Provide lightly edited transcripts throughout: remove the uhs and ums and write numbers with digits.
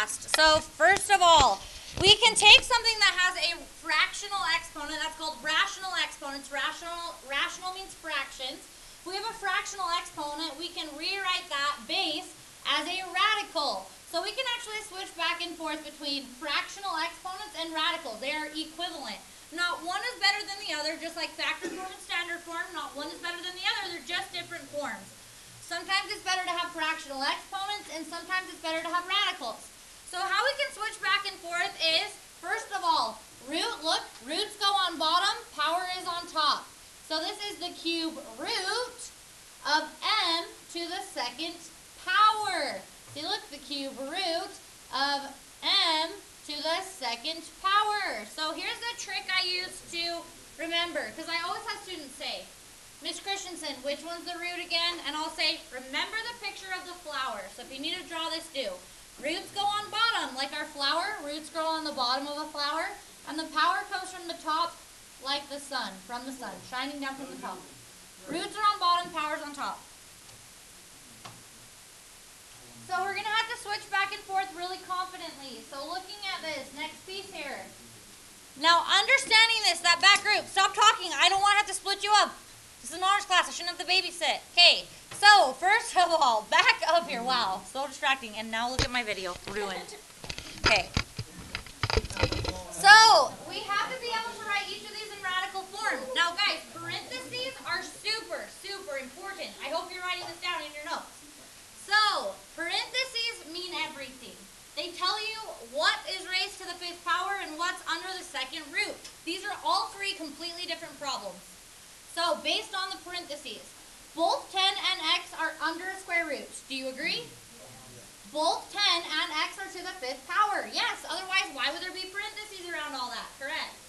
fast. So first of all, we can take something that has a fractional exponent. That's called rational exponents. Rational means fractions. If we have a fractional exponent, we can rewrite that base as a radical. So we can actually switch back and forth between fractional exponents and radicals. They are equivalent. Not one is better than the other, just like factor form and standard form. Not one is better than the other. They're just different forms. Sometimes it's better to have fractional exponents, and sometimes it's better to have radicals. So how we can switch back and forth is, first of all, look, roots go on bottom, power is on top. So this is the cube root of m to the second power. See, look, the cube root of m to the second power. So here's the trick I use to remember, because I always have students say, Miss Christensen, which one's the root again? And I'll say, remember the picture of the flower. So if you need to draw this, do. Roots go on bottom, like our flower. Roots grow on the bottom of a flower. And the power comes from the top, like the sun, from the sun, shining down from the top. Roots are on bottom, power's on top. So we're going to have to switch back and forth really confidently. So looking at this, next piece here. Now understanding this, that back group, stop talking. I don't want to have to split you up. This is an honors class. I shouldn't have to babysit. Okay, so first of all, back up here. Wow, so distracting. And now look at my video. Ruined. Okay. So we have to be able to write each of these in radical form. Now, guys, parentheses are super, super important. I hope you're writing this down in your notes. So parentheses mean everything. They tell you what is raised to the fifth power and what's under the second root. These are all three completely different problems. So, based on the parentheses, both 10 and x are under a square root. Do you agree? Both 10 and x are to the fifth power. Yes, otherwise, why would there be parentheses around all that? Correct.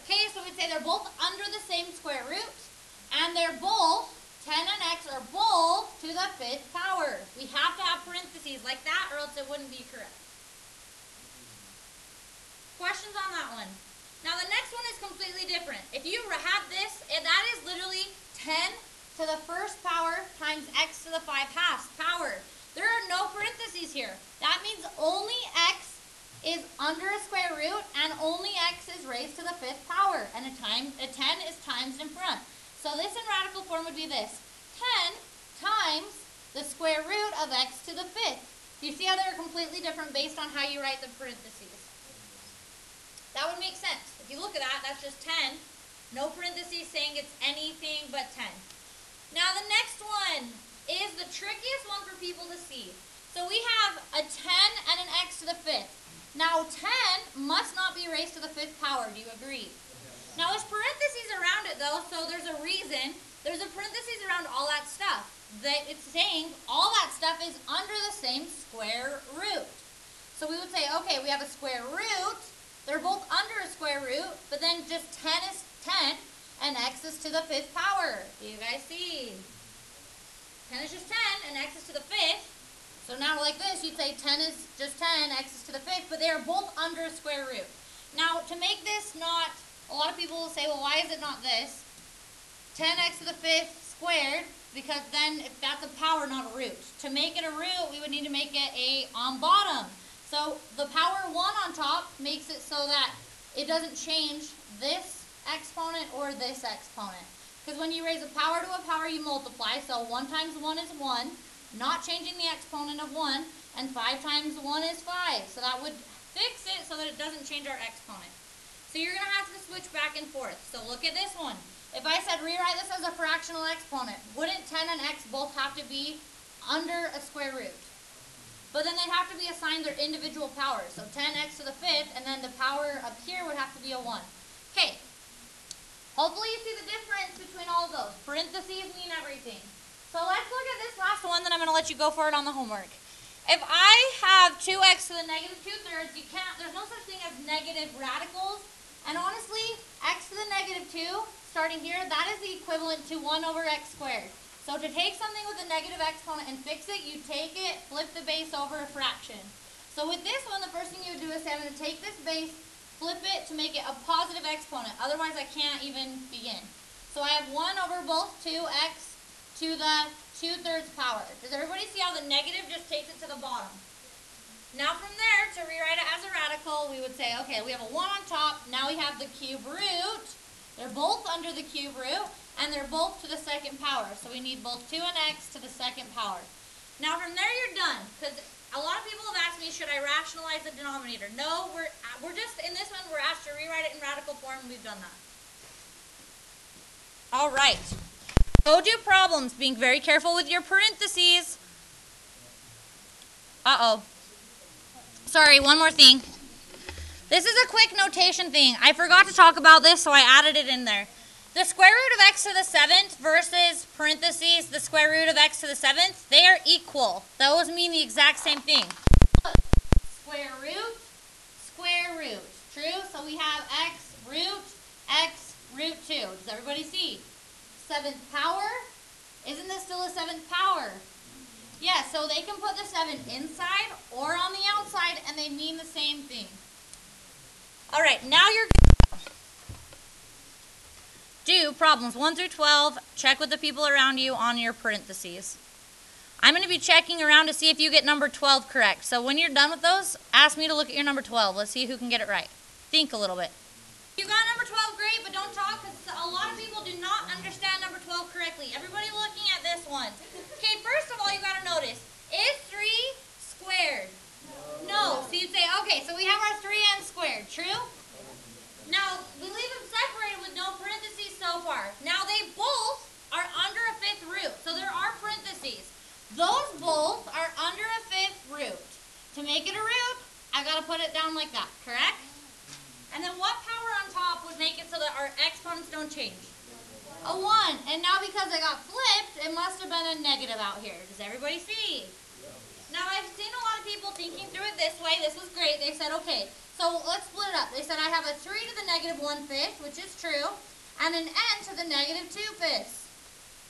Okay, so we'd say they're both under the same square root, and they're both, 10 and x are both to the fifth power. We have to have parentheses like that, or else it wouldn't be correct. Questions on that one? Now the next one is completely different. If you have this, that is literally 10 to the first power times x to the 5 halves power. There are no parentheses here. That means only x is under a square root and only x is raised to the fifth power. And a 10 is times in front. So this in radical form would be this. 10 times the square root of x to the fifth. Do you see how they're completely different based on how you write the parentheses? That would make sense. If you look at that, that's just 10. No parentheses saying it's anything but 10. Now the next one is the trickiest one for people to see. So we have a 10 and an x to the fifth. Now 10 must not be raised to the fifth power. Do you agree? Now there's parentheses around it though, so there's a reason. There's a parentheses around all that stuff. That it's saying all that stuff is under the same square root. So we would say, okay, we have a square root. They're both under a square root, but then just 10 is 10, and x is to the fifth power. Do you guys see? 10 is just 10, and x is to the fifth. So now like this, you'd say 10 is just 10, x is to the fifth, but they are both under a square root. Now, to make this not, a lot of people will say, well, why is it not this? 10x to the fifth squared, because then if that's a power, not a root. To make it a root, we would need to make it a on bottom. So the power 1 on top makes it so that it doesn't change this exponent or this exponent. Because when you raise a power to a power, you multiply. So 1 times 1 is 1, not changing the exponent of 1, and 5 times 1 is 5. So that would fix it so that it doesn't change our exponent. So you're going to have to switch back and forth. So look at this one. If I said rewrite this as a fractional exponent, wouldn't 10 and x both have to be under a square root? But then they'd have to be assigned their individual powers. So 10x to the fifth, and then the power up here would have to be a 1. Okay. Hopefully you see the difference between all of those. Parentheses mean everything. So let's look at this last one, then I'm going to let you go for it on the homework. If I have 2x to the negative 2/3, you can't, there's no such thing as negative radicals. And honestly, x to the negative 2, starting here, that is the equivalent to 1 over x squared. So to take something with a negative exponent and fix it, you take it, flip the base over a fraction. So with this one, the first thing you would do is say, I'm going to take this base, flip it to make it a positive exponent. Otherwise, I can't even begin. So I have 1 over both 2x to the 2/3 power. Does everybody see how the negative just takes it to the bottom? Now from there, to rewrite it as a radical, we would say, okay, we have a 1 on top. Now we have the cube root. They're both under the cube root, and they're both to the second power. So we need both 2 and x to the second power. Now from there, you're done. Because a lot of people have asked me, should I rationalize the denominator? No, we're just, in this one, we're asked to rewrite it in radical form, and we've done that. All right. Go do problems, being very careful with your parentheses. Uh-oh. Sorry, one more thing. This is a quick notation thing. I forgot to talk about this, so I added it in there. The square root of x to the 7th versus parentheses the square root of x to the 7th, they are equal. Those mean the exact same thing. Square root. True? So we have x root 2. Does everybody see? 7th power. Isn't this still a 7th power? Yeah, so they can put the 7 inside or on the outside, and they mean the same thing. All right, now you're going to do problems 1 through 12. Check with the people around you on your parentheses. I'm going to be checking around to see if you get number 12 correct. So when you're done with those, ask me to look at your number 12. Let's see who can get it right. Think a little bit. You got number 12, great, but don't talk because a lot of people do not understand number 12 correctly. Everybody looking at this one. Okay, first of all, you got to notice, is 3 squared? No. So you'd say, okay, so we have our 3n squared, true? Now, we leave them separated with no parentheses so far. Now, they both are under a 5th root, so there are parentheses. Those both are under a 5th root. To make it a root, I got to put it down like that, correct? And then what power on top would make it so that our exponents don't change? A 1. And now because I got flipped, it must have been a negative out here. Does everybody see? Now I've seen a lot of people thinking through it this way. This was great. They said, okay, so let's split it up. They said I have a 3 to the negative 1/5, which is true, and an n to the negative 2/5.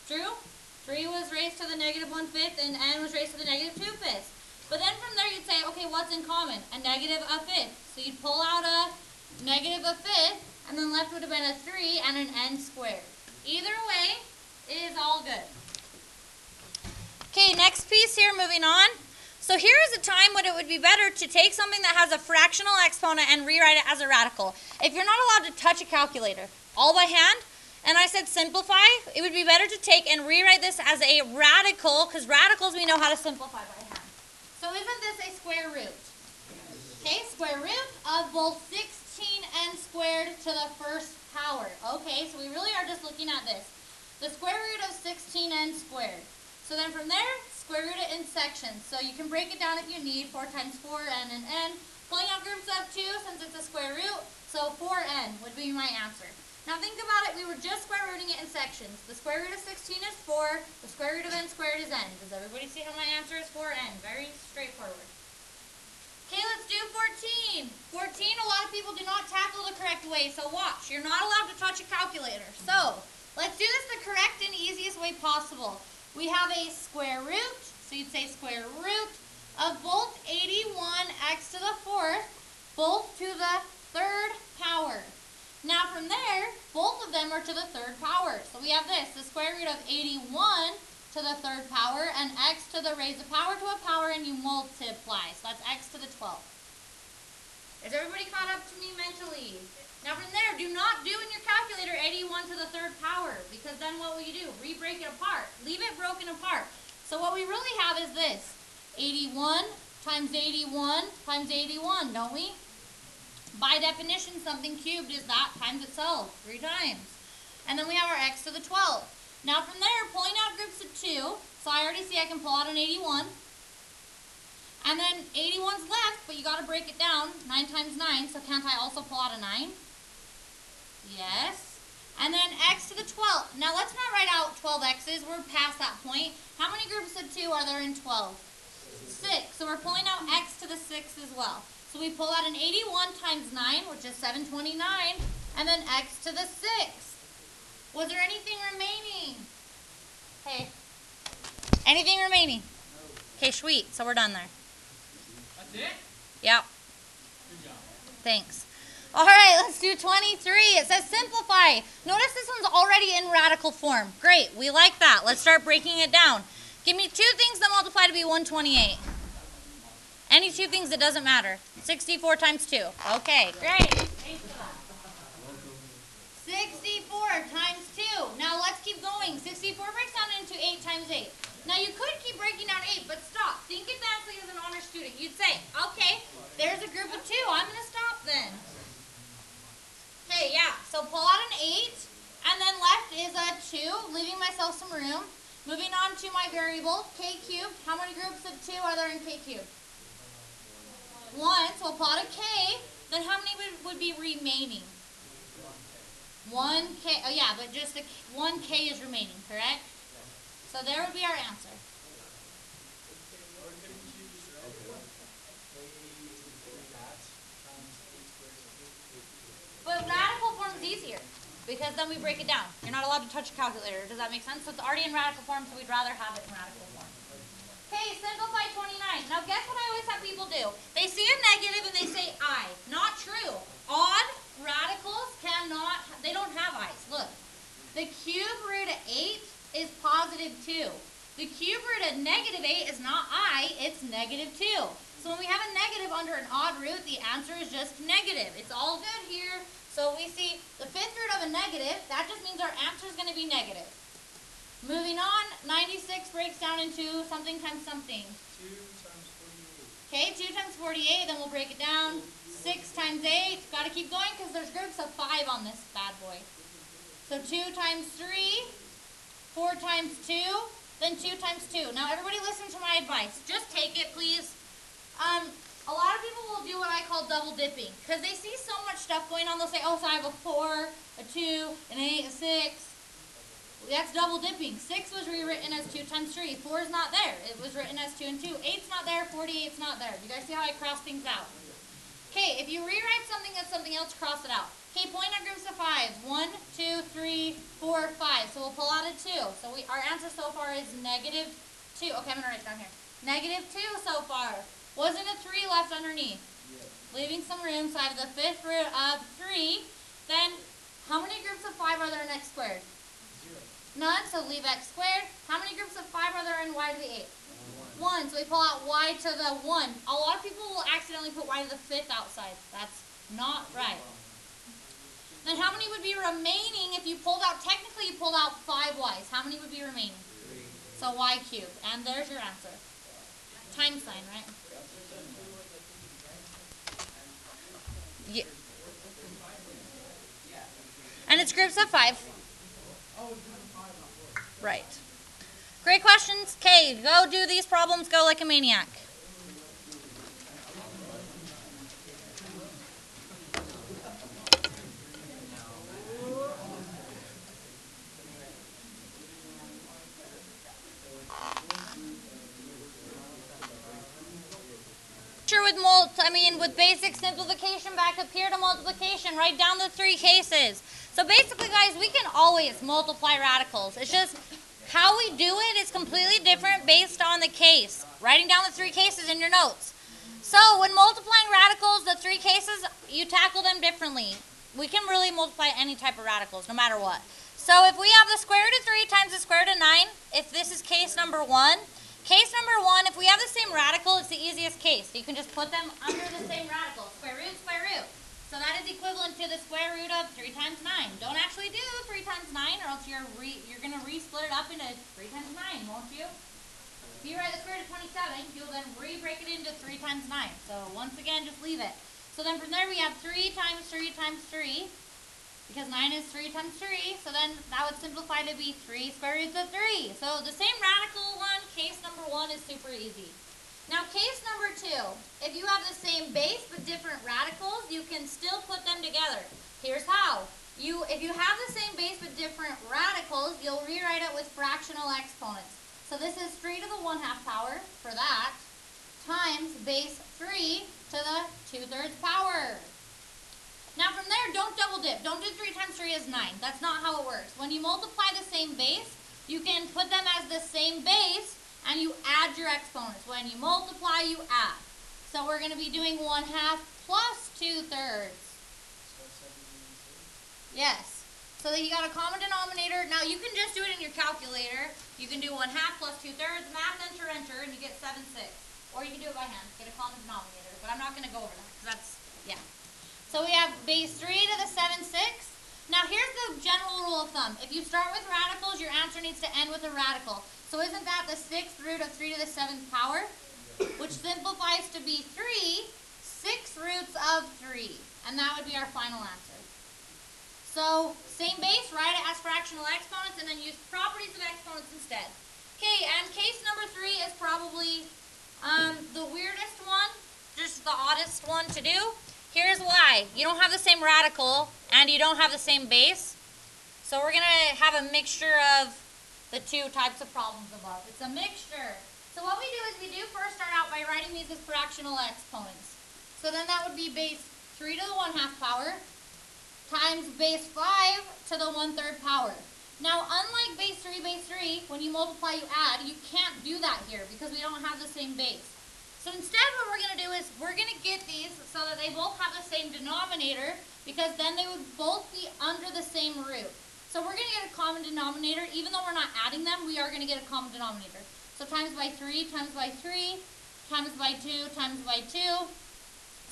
True? 3 was raised to the negative 1/5, and n was raised to the negative 2/5. But then from there you'd say, okay, what's in common? A negative 1/5. So you'd pull out a negative 1/5, and then left would have been a 3 and an n squared. Either way, it is all good. Okay, next piece here, moving on. So here is a time when it would be better to take something that has a fractional exponent and rewrite it as a radical. If you're not allowed to touch a calculator, all by hand, and I said simplify, it would be better to take and rewrite this as a radical, because radicals we know how to simplify by hand. So isn't this a square root? Okay, square root of both 16n squared to the 1st power. Okay, so we really are just looking at this. The square root of 16n squared. So then from there, square root it in sections. So you can break it down if you need. 4 times 4n and n. Pulling out groups of 2 since it's a square root. So 4n would be my answer. Now think about it. We were just square rooting it in sections. The square root of 16 is 4. The square root of n squared is n. Does everybody see how my answer is 4n? Very straightforward. Okay, let's do 14. 14, a lot of people do not tackle the correct way, so watch. You're not allowed to touch a calculator. So, let's do this the correct and easiest way possible. We have a square root, so you'd say square root of both 81x to the 4th, both to the 3rd power. Now from there, both of them are to the 3rd power. So we have this, the square root of 81 to the 3rd power, and x to the raise a power to a power, and you multiply. So that's x to the 12th. Is everybody caught up to me mentally? Now from there, do not do in your calculator 81 to the 3rd power, because then what will you do? Re-break it apart. Leave it broken apart. So what we really have is this, 81 times 81 times 81, don't we? By definition, something cubed is that times itself, 3 times. And then we have our x to the 12th. Now from there, pulling out groups of 2, so I already see I can pull out an 81. And then 81's left, but you got to break it down. 9 times 9, so can't I also pull out a 9? Yes. And then x to the 12th. Now let's not write out 12 x's. We're past that point. How many groups of 2 are there in 12? 6. So we're pulling out x to the 6th as well. So we pull out an 81 times 9, which is 729, and then x to the 6th. Was there anything remaining? Hey. Anything remaining? Okay, sweet. So we're done there. That's it? Yep. Good job. Thanks. All right, let's do 23. It says simplify. Notice this one's already in radical form. Great. We like that. Let's start breaking it down. Give me 2 things that multiply to be 128. Any two things, it doesn't matter. 64 times 2. Okay, great. Thanks for that. 64 times 2. Now let's keep going. 64 breaks down into 8 times 8. Now you could keep breaking down 8, but stop. Think advancedly as an honor student. You'd say, okay, there's a group of 2. I'm going to stop then. Okay, yeah. So pull out an 8, and then left is a 2, leaving myself some room. Moving on to my variable, k cubed. How many groups of 2 are there in k cubed? 1. So we'll pull out a k. Then how many would be remaining? 1k. Oh yeah, but just 1k is remaining, correct? So there would be our answer. But radical form is easier, because then we break it down. You're not allowed to touch a calculator. Does that make sense? So it's already in radical form, so we'd rather have it in radical form. Okay, simplify 29. Now guess what I always have people do? They see a negative and they say I. Not true. Odd radicals they don't have i's. Look, the cube root of 8 is positive 2. The cube root of negative 8 is not I, it's negative 2. So when we have a negative under an odd root, the answer is just negative. It's all good here. So we see the 5th root of a negative, that just means our answer is going to be negative. Moving on, 96 breaks down into something times something. 2 times 48. Okay, 2 times 48, then we'll break it down. 6 times 8, got to keep going because there's groups of 5 on this bad boy. So 2 times 3, 4 times 2, then 2 times 2. Now everybody listen to my advice. Just take it, please. A lot of people will do what I call double dipping because they see so much stuff going on. They'll say, oh, so I have a 4, a 2, an 8, a 6. That's double dipping. 6 was rewritten as 2 times 3. 4 is not there. It was written as 2 and 2. 8's not there. 48's not there. You guys see how I cross things out? Okay, if you rewrite something as something else, cross it out. Okay, point at groups of 5s. 1, 2, 3, 4, 5. So we'll pull out a 2. So our answer so far is negative 2. Okay, I'm going to write it down here. Negative 2 so far. Wasn't a 3 left underneath? Yes. Leaving some room. So I have the 5th root of 3. Then, how many groups of 5 are there in x squared? 0. None, so leave x squared. How many groups of 5 are there in y to the 8? 1. So we pull out y to the 1. A lot of people will accidentally put y to the 5th outside. That's not right. Then how many would be remaining if you pulled out, technically you pulled out 5 y's. How many would be remaining? 3. So y cubed. And there's your answer. Times sign, right? Yeah. And it's groups of 5. Right. Great questions. Okay, go do these problems. Go like a maniac. With basic simplification back up here to multiplication, write down the 3 cases. So basically, guys, we can always multiply radicals. It's just how we do it is completely different based on the case. Writing down the 3 cases in your notes. So when multiplying radicals, the 3 cases, you tackle them differently. We can really multiply any type of radicals, no matter what. So if we have the square root of 3 times the square root of 9, if this is case number 1, case number 1, if we have the same radical, it's the easiest case. You can just put them under the same radical. Square root, square root. So that is equivalent to the square root of 3 times 9. Don't actually do 3 times 9 or else you're going to re-split it up into 3 times 9, won't you? If you write the square root of 27, you'll then re-break it into 3 times 9. So once again, just leave it. So then from there we have 3 times 3 times 3. Because 9 is 3 times 3, so then that would simplify to be 3 square roots of 3. So the same radical one, case number 1 is super easy. Now case number 2, if you have the same base but different radicals, you can still put them together. Here's how. If you have the same base but different radicals, you'll rewrite it with fractional exponents. So this is 3 to the 1/2 power for that, times base 3 to the 2/3 power. Now from there, don't double dip. Don't do 3 times 3 is 9. That's not how it works. When you multiply the same base, you can put them as the same base and you add your exponents. When you multiply, you add. So we're going to be doing 1/2 plus 2/3. Yes. So that you got a common denominator. Now you can just do it in your calculator. You can do 1/2 plus 2/3, math, enter, enter, and you get 7/6. Or you can do it by hand, get a common denominator. But I'm not going to go over that because that's, yeah. So we have base 3 to the 7/6. Now here's the general rule of thumb. If you start with radicals, your answer needs to end with a radical. So isn't that the 6th root of 3 to the 7th power? Which simplifies to be 3, 6 roots of 3. And that would be our final answer. So same base, write it as fractional exponents and then use properties of exponents instead. Okay, and case number 3 is probably the weirdest one, just the oddest one to do. Here's why. You don't have the same radical and you don't have the same base. So we're going to have a mixture of the two types of problems above. It's a mixture. So what we do is we do first start out by writing these as fractional exponents. So then that would be base 3 to the 1/2 power times base 5 to the 1/3 power. Now unlike base 3, when you multiply you add, you can't do that here because we don't have the same base. So instead what we're going to do is we're going to get these so that they both have the same denominator because then they would both be under the same root. So we're going to get a common denominator. Even though we're not adding them, we are going to get a common denominator. So times by 3, times by 3, times by 2, times by 2.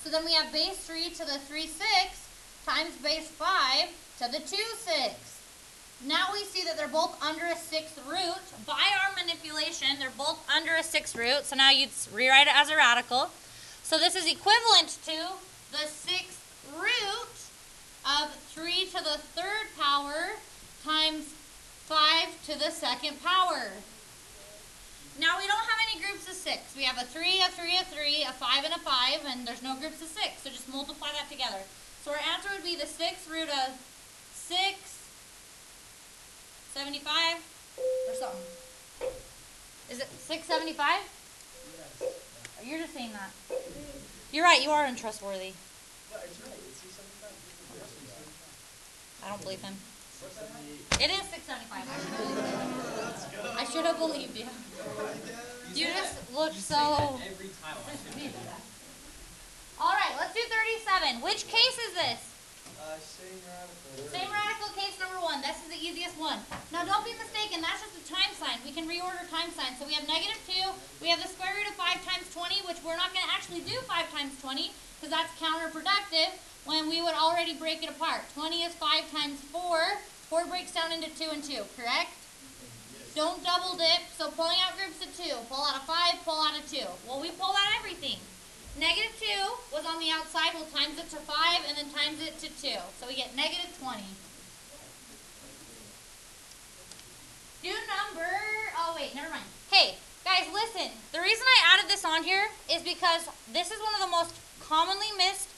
So then we have base 3 to the 3/6 times base 5 to the 2/6. Now we see that they're both under a 6th root. By our manipulation, they're both under a 6th root. So now you'd rewrite it as a radical. So this is equivalent to the 6th root of 3 to the 3rd power times 5 to the 2nd power. Now we don't have any groups of 6. We have a 3, a 3, a 3, a 5, and a 5, and there's no groups of 6. So just multiply that together. So our answer would be the 6th root of 675 or something. Is it 675? Yes. You're just saying that. You're right, you are untrustworthy. No, it's right. It's 675. I don't believe him. What's that? It is 675. I should have believed you. You just look so... Every time. Alright, let's do 37. Which case is this? Same radical. Same radical, case number 1. This is the easiest one. Now don't be mistaken, that's just a time sign. We can reorder time signs. So we have -2, we have the square root of 5 times 20, which we're not going to actually do 5 times 20, because that's counterproductive when we would already break it apart. 20 is 5 times 4. 4 breaks down into 2 and 2, correct? Don't double dip, so pulling out groups of 2. Pull out a 5, pull out a 2. Well, we pulled out everything. -2 was on the outside, we'll times it to 5 and then times it to 2. So we get -20. Do number, oh wait, never mind. Hey, guys, listen. The reason I added this on here is because this is one of the most commonly missed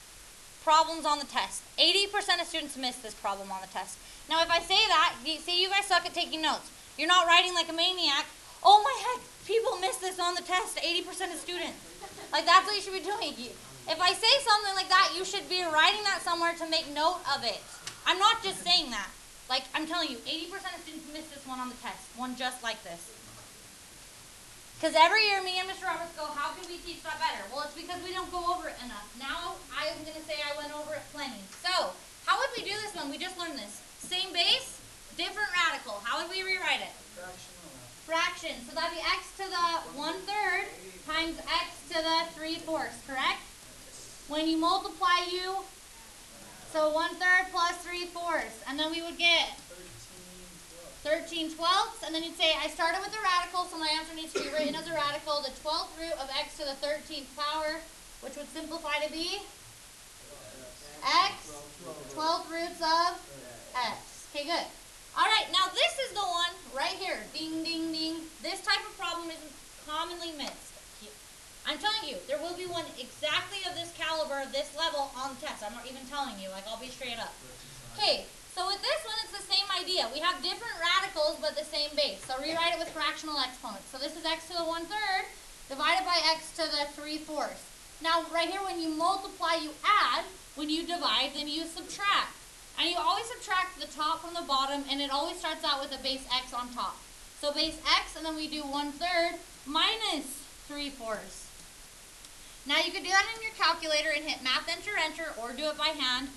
problems on the test. 80% of students miss this problem on the test. Now, if I say that, say you guys suck at taking notes. You're not writing like a maniac. Oh my heck, people miss this on the test, 80% of students. Like, that's what you should be doing. If I say something like that, you should be writing that somewhere to make note of it. I'm not just saying that. Like, I'm telling you, 80% of students miss this one on the test. One just like this. Because every year, me and Mr. Roberts go, how can we teach that better? Well, it's because we don't go over it enough. Now, I'm going to say I went over it plenty. So, how would we do this one? We just learned this. Same base, different radical. How would we rewrite it? Fraction. So that'd be x to the 1/3 times x to the 3/4, correct? When you multiply so 1/3 plus 3/4, and then we would get 13/12, and then you'd say I started with a radical, so my answer needs to be written as a radical, the 12th root of x to the 13th power, which would simplify to be x, 12 roots of x. Okay, good. All right, now this is the one right here. Ding, ding, ding. This type of problem is commonly missed. I'm telling you, there will be one exactly of this caliber, this level on the test. I'm not even telling you. Like, I'll be straight up. Okay, so with this one, it's the same idea. We have different radicals, but the same base. So rewrite it with fractional exponents. So this is x to the 1/3 divided by x to the 3/4. Now, right here, when you multiply, you add. When you divide, then you subtract. And you always subtract the top from the bottom, and it always starts out with a base x on top. So base x, and then we do 1/3 minus 3/4. Now you could do that in your calculator and hit math enter, enter, or do it by hand.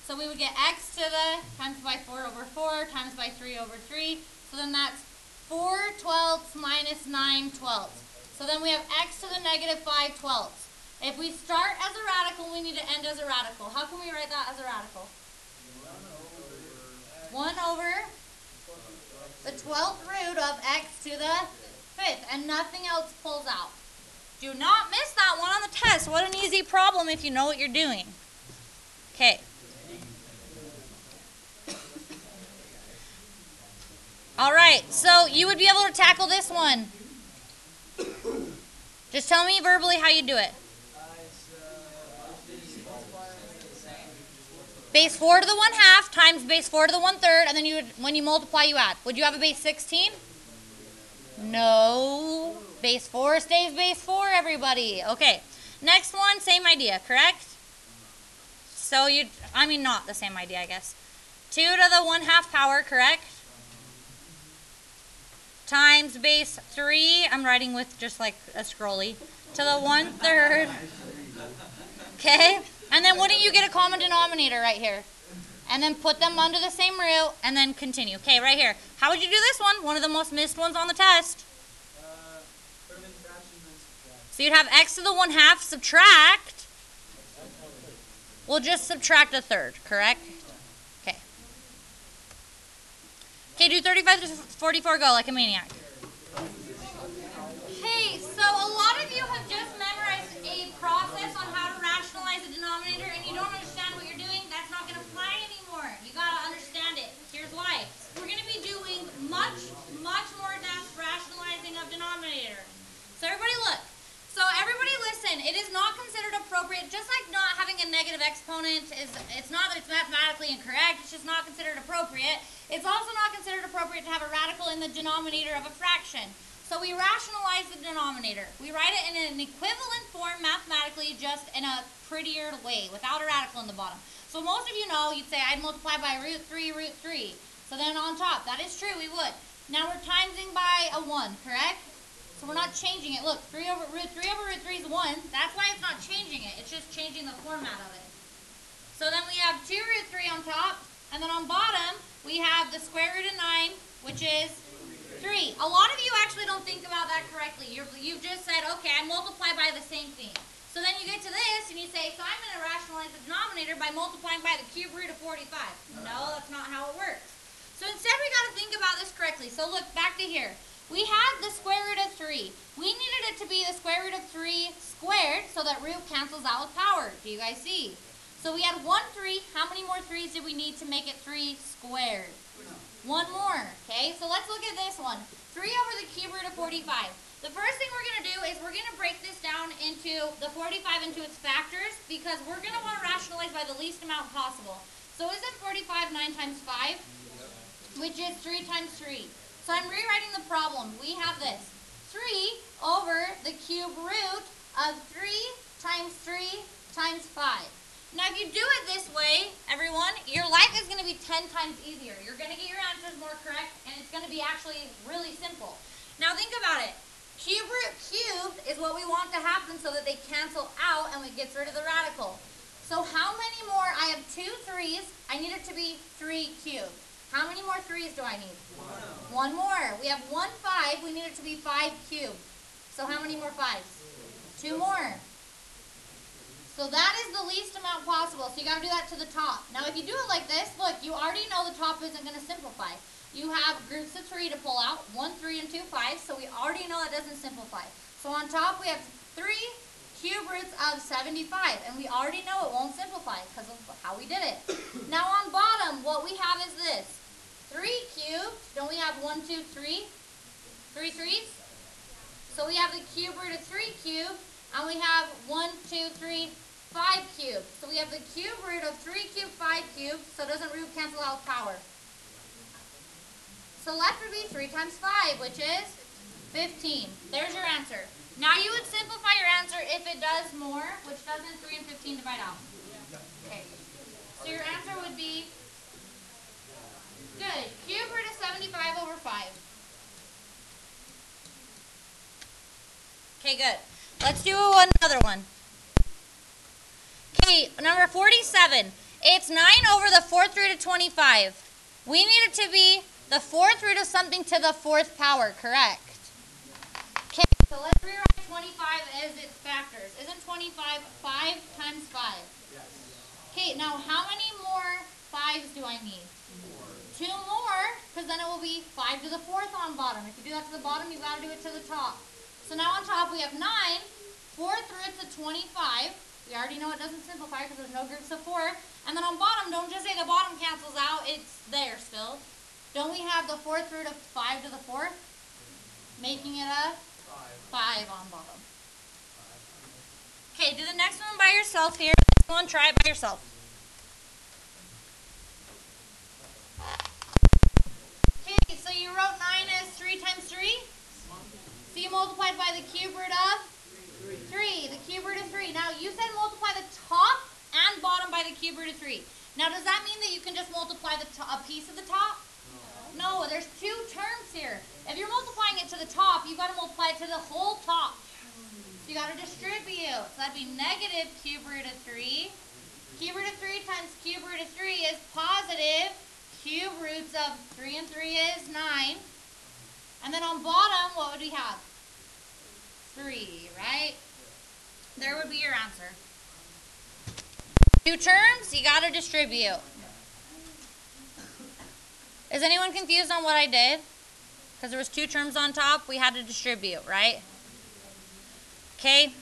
So we would get x to the times by 4/4 times by 3/3. So then that's 4/12 minus 9/12. So then we have x to the negative 5/12. If we start as a radical, we need to end as a radical. How can we write that as a radical? 1 over the 12th root of x to the 5th, and nothing else pulls out. Do not miss that one on the test. What an easy problem if you know what you're doing. Okay. All right, so you would be able to tackle this one. Just tell me verbally how you do it. Base 4 to the 1/2 times base 4 to the 1/3, and then you would, when you multiply, you add. Would you have a base 16? No. Base 4 stays base 4, everybody. Okay. Next one, same idea, correct? So not the same idea, I guess. 2 to the 1/2 power, correct? Times base 3, I'm writing with just like a scrolly, to the 1/3. Okay? And then wouldn't you get a common denominator right here? And then put them under the same root, and then continue. Okay, right here. How would you do this one? One of the most missed ones on the test. Put them in the fraction and then subtract. So you'd have x to the 1/2 subtract. We'll just subtract a third, correct? Okay. Okay, do 35 to 44, go like a maniac. Hey, so a lot of you have just memorized a process on how to rationalize a denominator, and you don't understand what you're doing. That's not going to fly anymore. You got to understand it. Here's why. We're going to be doing much more advanced rationalizing of denominator. So everybody look. So everybody listen. It is not considered appropriate, just like not having a negative exponent it's not that it's mathematically incorrect, it's just not considered appropriate. It's also not considered appropriate to have a radical in the denominator of a fraction. So we rationalize the denominator. We write it in an equivalent form mathematically, just in a prettier way, without a radical in the bottom. So most of you know, you'd say, I'd multiply by root 3. So then on top, that is true, we would. Now we're timesing by a 1, correct? So we're not changing it. Look, 3 over root 3 is 1. That's why it's not changing it. It's just changing the format of it. So then we have 2 root 3 on top, and then on bottom, we have the square root of 9, which is 3. A lot of you actually don't think about that correctly. You've just said, okay, I multiply by the same thing. So then you get to this, and you say, so I'm going to rationalize the denominator by multiplying by the cube root of 45. No, that's not how it works. So instead, we got to think about this correctly. So look, back to here. We had the square root of 3. We needed it to be the square root of 3 squared so that root cancels out with power. Do you guys see? So we had 1 3. How many more 3's did we need to make it 3 squared? 1 more. Okay, so let's look at this one. 3 over the cube root of 45. The first thing we're going to do is we're going to break this down into the 45 into its factors, because we're going to want to rationalize by the least amount possible. So is it 45 9 times 5? Which is 3 times 3. So I'm rewriting the problem. We have this. 3 over the cube root of 3 times 3 times 5. Now if you do it this way, everyone, your life is going to be 10 times easier. You're going to get your answers more correct, and it's going to be actually really simple. Now think about it. Cube root cubed is what we want to happen so that they cancel out and it gets rid of the radical. So how many more? I have 2 3's. I need it to be 3 cubed. How many more 3's do I need? 1 more. We have 1 5. We need it to be 5 cubed. So how many more 5's? 2 more. So that is the least amount possible. So you got to do that to the top. Now if you do it like this, look, you already know the top isn't going to simplify. You have groups of 3 to pull out, 1 3 and 2 5. So we already know that doesn't simplify. So on top we have 3 cube roots of 75, and we already know it won't simplify because of how we did it. Now on bottom, what we have is this. 3 cubed, don't we have 1 2 3? 3 3's? So we have the cube root of 3 cubed, and we have 1 2 3 5 cubed. So we have the cube root of 3 cubed 5 cubed, so it doesn't root cancel out power. So left would be 3 times 5, which is 15. There's your answer. Now you would simplify your answer if it does more, which doesn't 3 and 15 divide out. Okay. So your answer would be, good, cube root of 75 over 5. Okay, good. Let's do another one. Okay, number 47. It's 9 over the 4th root of 25. We need it to be the 4th root of something to the 4th power, correct? Okay, so let's rewrite is its factors. Isn't 25 5 times 5? Yes. Okay, now how many more 5s do I need? 2 more, because then it will be 5 to the 4th on bottom. If you do that to the bottom, you've got to do it to the top. So now on top we have 9, 4th roots of 25. We already know it doesn't simplify because there's no groups of 4. And then on bottom, don't just say the bottom cancels out, it's there still. Don't we have the 4th root of 5 to the 4th? Making it a 5 on bottom. Okay, do the next one by yourself here. Next one, try it by yourself. Okay, so you wrote 9 as 3 times 3? So you multiplied by the cube root of? 3. The cube root of 3. Now you said multiply the top and bottom by the cube root of 3. Now does that mean that you can just multiply a piece of the top? No, there's 2 terms here. If you're multiplying it to the top, you've got to multiply it to the whole top. So you got to distribute. So that'd be negative cube root of 3. Cube root of 3 times cube root of 3 is positive. Cube roots of 3 and 3 is 9. And then on bottom, what would we have? 3, right? There would be your answer. 2 terms, you got to distribute. Is anyone confused on what I did? Because there was 2 terms on top, we had to distribute, right? Okay.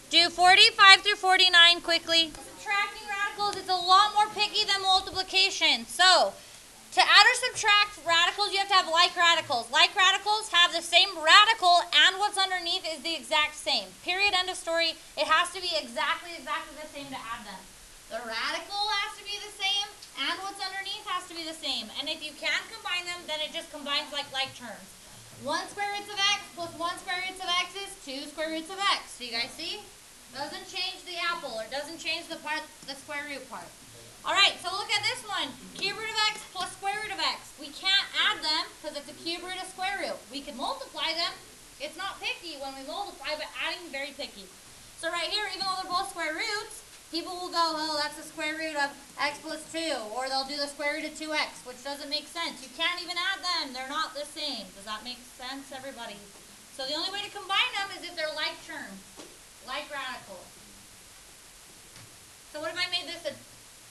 Do 45 through 49 quickly. Subtracting radicals, it's a lot more picky than multiplication. So, to add or subtract radicals, you have to have like radicals. Like radicals have the same radical, and what's underneath is the exact same. Period, end of story. It has to be exactly the same to add them. The radical has to be the same, and what's underneath has to be the same. And if you can't combine them, then it just combines like terms. 1 square roots of x plus 1 square roots of x is 2 square roots of x. Do you guys see? Doesn't change the apple, or doesn't change the square root part. Alright, so look at this one. Cube root of x plus square root of x. We can't add them because it's a cube root of square root. We can multiply them. It's not picky when we multiply, but adding is very picky. So right here, even though they're both square roots, people will go, oh, that's the square root of x plus 2. Or they'll do the square root of 2x, which doesn't make sense. You can't even add them. They're not the same. Does that make sense, everybody? So the only way to combine them is if they're like terms, like radicals. So what if I made this a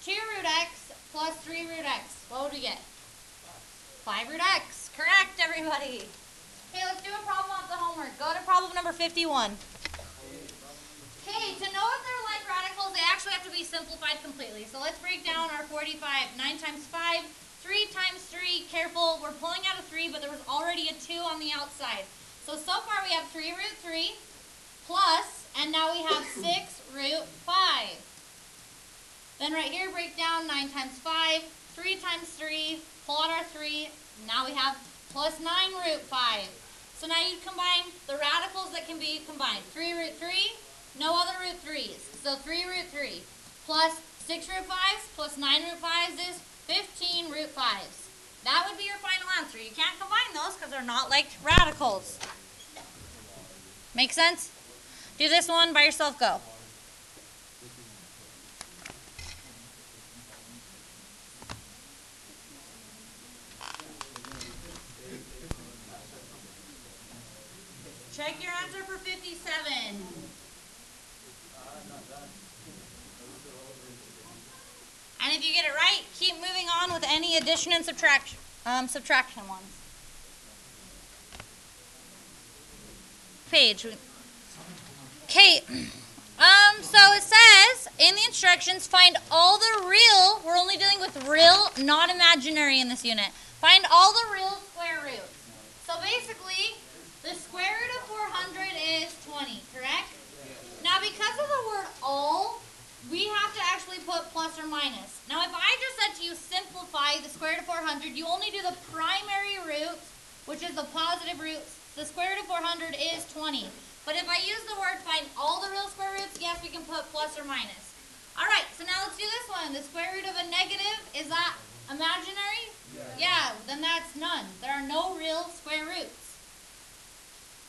2 root x plus 3 root x? What would we get? 5 root x. Correct, everybody. Okay, let's do a problem off the homework. Go to problem number 51. Okay, to know if they're like radicals, they actually have to be simplified completely. So let's break down our 45. 9 times 5, 3 times 3. Careful, we're pulling out a 3, but there was already a 2 on the outside. So far we have 3 root 3 plus, and now we have 6 root 5. Then right here, break down 9 times 5, 3 times 3, pull out our 3. Now we have plus 9 root 5. So now you combine the radicals that can be combined. 3 root 3, no other root 3's. So 3 root 3 plus 6 root 5's plus 9 root 5's is 15 root 5's. That would be your final answer. You can't combine those because they're not like radicals. Make sense? Do this one by yourself, go. Check your answer for 57. And if you get it right, keep moving on with any addition and subtraction ones. Page. Okay. So it says in the instructions, find all the real. We're only dealing with real, not imaginary in this unit. Find all the real square roots. So basically, the square root of 400 is 20, correct? Now, because of the word all, we have to actually put plus or minus. Now, if I just said to you simplify the square root of 400, you only do the primary root, which is the positive root. The square root of 400 is 20. But if I use the word find all the real square roots, yes, we can put plus or minus. All right, so now let's do this one. The square root of a negative, is that imaginary? Yeah, then that's none. There are no real square roots.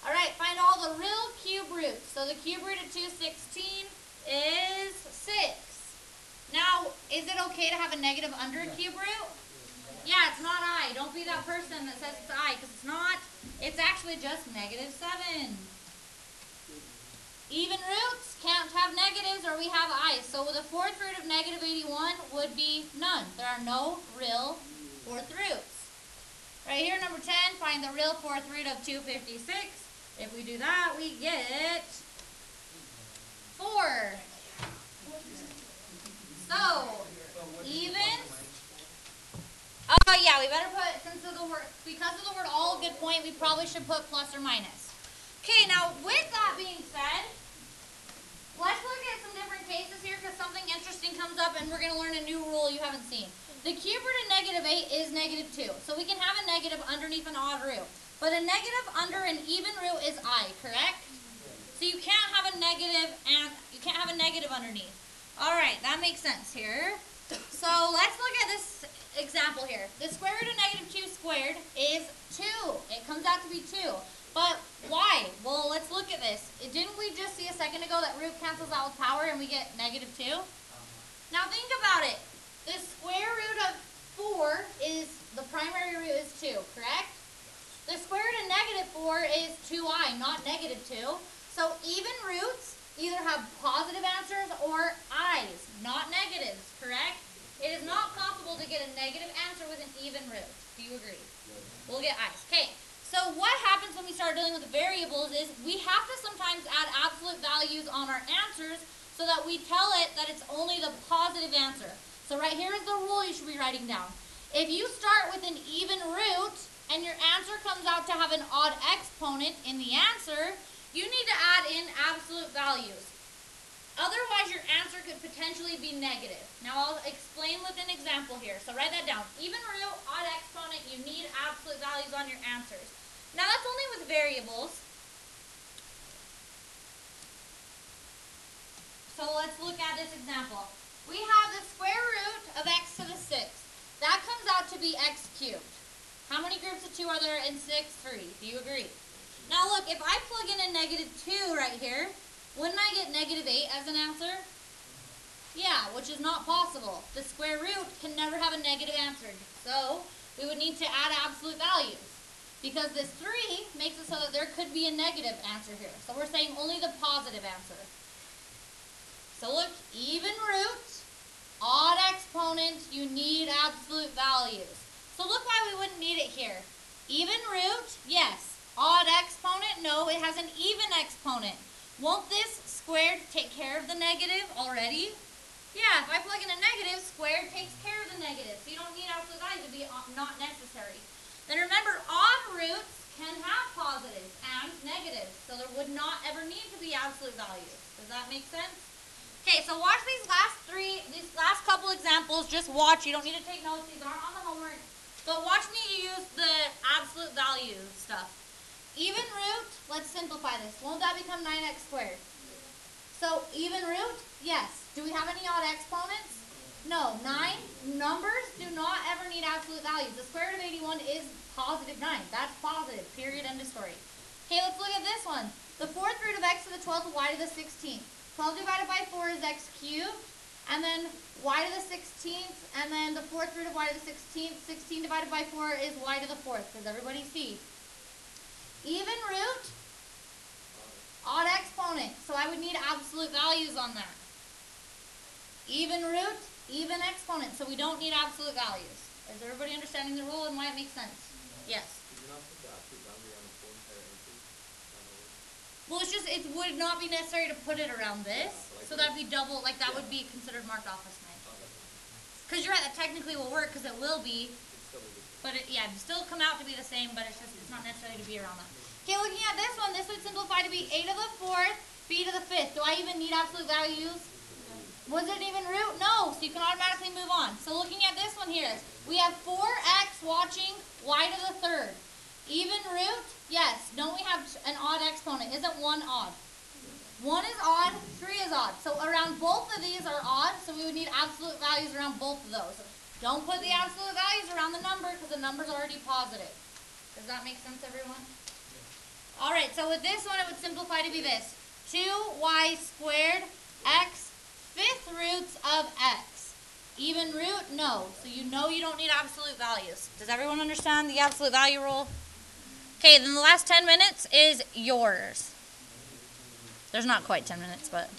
All right, find all the real cube roots. So the cube root of 216 is 6. Now, is it okay to have a negative under a cube root? Yeah, it's not I. Don't be that person that says it's I, because it's not. It's actually just -7. Even roots can't have negatives or we have i's. So the fourth root of negative 81 would be none. There are no real fourth roots. Right here, number 10, find the real fourth root of 256. If we do that, we get 4. So, even. Oh yeah, we better put, because of the word all, good point, we probably should put plus or minus. Okay, now with that being said, let's look at some different cases here because something interesting comes up and we're going to learn a new rule you haven't seen. The cube root of negative 8 is negative 2. So we can have a negative underneath an odd root. But a negative under an even root is I, correct? So you can't have a negative and you can't have a negative underneath. Alright, that makes sense here. So let's look at this example here. The square root of negative 2 squared is 2. It comes out to be 2. But why? Well, let's look at this. Didn't we just see a second ago that root cancels out with power and we get negative 2? Now think about it. The square root of 4 is, the primary root is 2, correct? The square root of negative 4 is 2i, not negative 2. So even roots either have positive answers or i's, not negatives, correct? It is not possible to get a negative answer with an even root. Do you agree? We'll get i's. Okay, so what happens when we start dealing with variables is we have to sometimes add absolute values on our answers so that we tell it that it's only the positive answer. So right here is the rule you should be writing down. If you start with an even root and your answer comes out to have an odd exponent in the answer, you need to add in absolute values. Otherwise, your answer could potentially be negative. Now, I'll explain with an example here. So write that down. Even root, odd exponent, you need absolute values on your answers. Now, that's only with variables. So let's look at this example. We have the square root of x to the 6th. That comes out to be x cubed. How many groups of 2 are there in 6? 3. Do you agree? Now look, if I plug in a negative 2 right here, wouldn't I get negative 8 as an answer? Yeah, which is not possible. The square root can never have a negative answer. So we would need to add absolute values. Because this 3 makes it so that there could be a negative answer here. So we're saying only the positive answer. So look, even root, odd exponent, you need absolute values. So look why we wouldn't need it here. Even root, yes. Odd exponent, no, it has an even exponent. Won't this squared take care of the negative already? Yeah, if I plug in a negative, squared takes care of the negative. So you don't need absolute values to be not necessary. Then remember, odd roots can have positives and negatives. So there would not ever need to be absolute values. Does that make sense? Okay, so watch these last couple examples. Just watch. You don't need to take notes. These aren't on the homework. But watch me use the absolute value stuff. Even root, let's simplify this. Won't that become 9x squared? So even root, yes. Do we have any odd exponents? No. 9 numbers do not ever need absolute values. The square root of 81 is positive 9. That's positive. Period. End of story. Okay, let's look at this one. The fourth root of x to the 12th, y to the 16th. 12 divided by 4 is x cubed. And then y to the 16th. And then the fourth root of y to the 16th. 16 divided by 4 is y to the 4th. Does everybody see? Even root, odd exponent. So I would need absolute values on that. Even root, even exponent. So we don't need absolute values. Is everybody understanding the rule and why it makes sense? Yes. Did you not put the absolute value on the full entire answer? Well, it's just, it would not be necessary to put it around this. So that'd be double, like that would be considered marked off as 9. Because you're right, that technically will work because it will be. But it, yeah, it'd still come out to be the same, but it's just, it's not necessary to be around that. Okay, looking at this one, this would simplify to be a to the 4th, b to the 5th. Do I even need absolute values? Was it even root? No, so you can automatically move on. So looking at this one here, we have 4x watching y to the 3rd. Even root? Yes. Don't we have an odd exponent? Isn't 1 odd? 1 is odd, 3 is odd. So around both of these are odd, so we would need absolute values around both of those. Don't put the absolute values around the number because the number's already positive. Does that make sense, everyone? Alright, so with this one it would simplify to be this. 2y squared x 5th roots of x. Even root? No. So you know you don't need absolute values. Does everyone understand the absolute value rule? Okay, then the last 10 minutes is yours. There's not quite 10 minutes, but